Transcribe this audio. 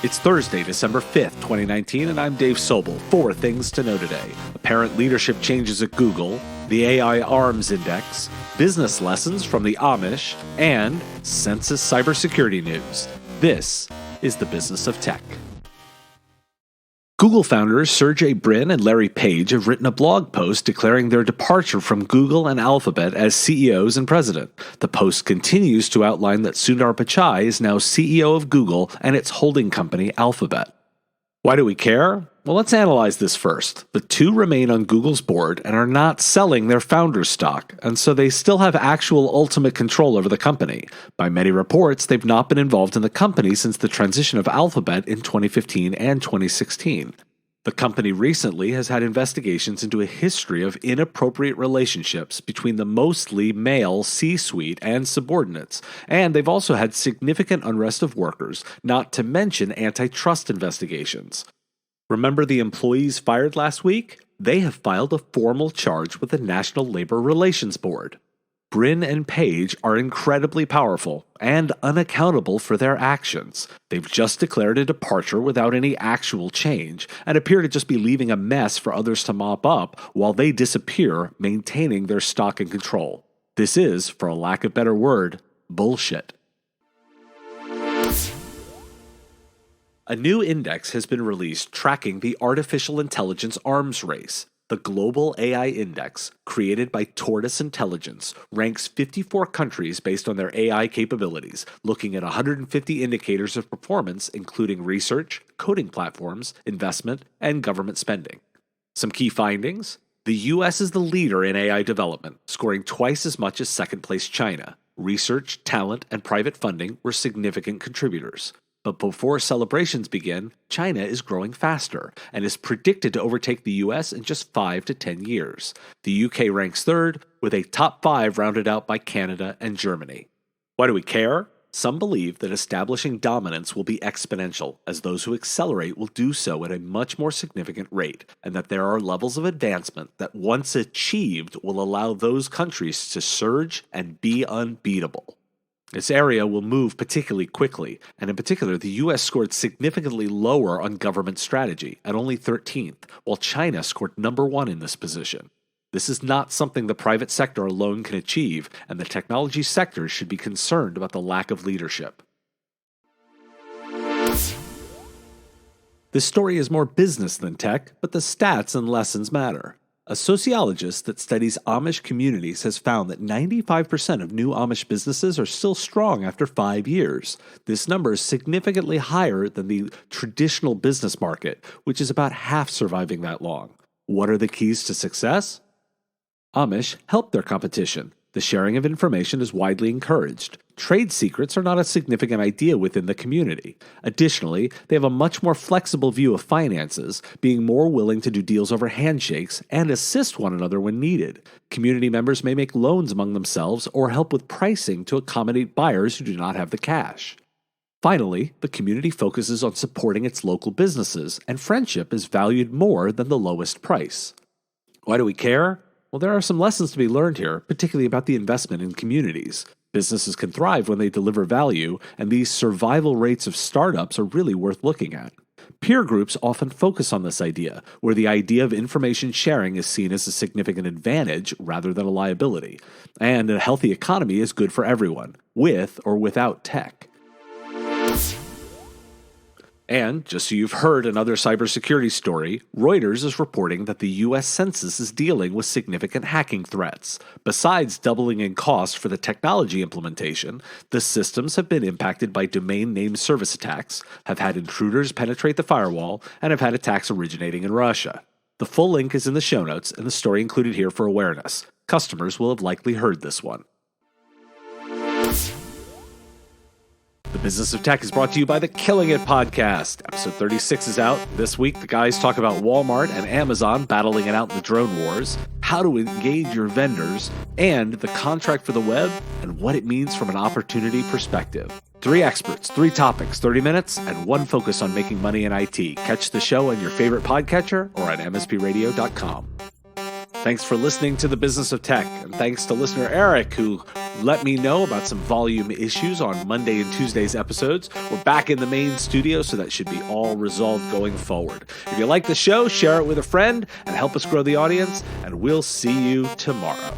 It's Thursday, December 5th, 2019, and I'm Dave Sobel. 4 things to know today. Apparent leadership changes at Google, the AI Arms Index, business lessons from the Amish, and Census cybersecurity news. This is the Business of Tech. Google founders Sergey Brin and Larry Page have written a blog post declaring their departure from Google and Alphabet as CEOs and president. The post continues to outline that Sundar Pichai is now CEO of Google and its holding company Alphabet. Why do we care? Well, let's analyze this first. The two remain on Google's board and are not selling their founders' stock, and so they still have actual ultimate control over the company. By many reports, they've not been involved in the company since the transition of Alphabet in 2015 and 2016. The company recently has had investigations into a history of inappropriate relationships between the mostly male C-suite and subordinates, and they've also had significant unrest of workers, not to mention antitrust investigations. Remember the employees fired last week? They have filed a formal charge with the National Labor Relations Board. Brin and Page are incredibly powerful and unaccountable for their actions. They've just declared a departure without any actual change and appear to just be leaving a mess for others to mop up while they disappear, maintaining their stock and control. This is, for a lack of a better word, bullshit. A new index has been released tracking the artificial intelligence arms race. The Global AI Index, created by Tortoise Intelligence, ranks 54 countries based on their AI capabilities, looking at 150 indicators of performance, including research, coding platforms, investment, and government spending. Some key findings: the US is the leader in AI development, scoring twice as much as second-place China. Research, talent, and private funding were significant contributors. But before celebrations begin, China is growing faster and is predicted to overtake the US in just 5 to 10 years. The UK ranks third, with a top 5 rounded out by Canada and Germany. Why do we care? Some believe that establishing dominance will be exponential, as those who accelerate will do so at a much more significant rate, and that there are levels of advancement that, once achieved, will allow those countries to surge and be unbeatable. This area will move particularly quickly, and in particular, the U.S. scored significantly lower on government strategy, at only 13th, while China scored number 1 in this position. This is not something the private sector alone can achieve, and the technology sector should be concerned about the lack of leadership. This story is more business than tech, but the stats and lessons matter. A sociologist that studies Amish communities has found that 95% of new Amish businesses are still strong after 5 years. This number is significantly higher than the traditional business market, which is about half surviving that long. What are the keys to success? Amish help their competition. The sharing of information is widely encouraged. Trade secrets are not a significant idea within the community. Additionally, they have a much more flexible view of finances, being more willing to do deals over handshakes and assist one another when needed. Community members may make loans among themselves or help with pricing to accommodate buyers who do not have the cash. Finally, the community focuses on supporting its local businesses, and friendship is valued more than the lowest price. Why do we care? Well, there are some lessons to be learned here, particularly about the investment in communities. Businesses can thrive when they deliver value, and these survival rates of startups are really worth looking at. Peer groups often focus on this idea, where the idea of information sharing is seen as a significant advantage rather than a liability. And a healthy economy is good for everyone, with or without tech. And, just so you've heard another cybersecurity story, Reuters is reporting that the US Census is dealing with significant hacking threats. Besides doubling in cost for the technology implementation, the systems have been impacted by domain name service attacks, have had intruders penetrate the firewall, and have had attacks originating in Russia. The full link is in the show notes, and the story included here for awareness. Customers will have likely heard this one. The Business of Tech is brought to you by the Killing It podcast. Episode 36 is out. This week, the guys talk about Walmart and Amazon battling it out in the drone wars, how to engage your vendors, and the contract for the web and what it means from an opportunity perspective. 3 experts, 3 topics, 30 minutes, and 1 focus on making money in IT. Catch the show on your favorite podcatcher or at mspradio.com. Thanks for listening to The Business of Tech, and thanks to listener Eric, who let me know about some volume issues on Monday and Tuesday's episodes. We're back in the main studio, so that should be all resolved going forward. If you like the show, share it with a friend and help us grow the audience, and we'll see you tomorrow.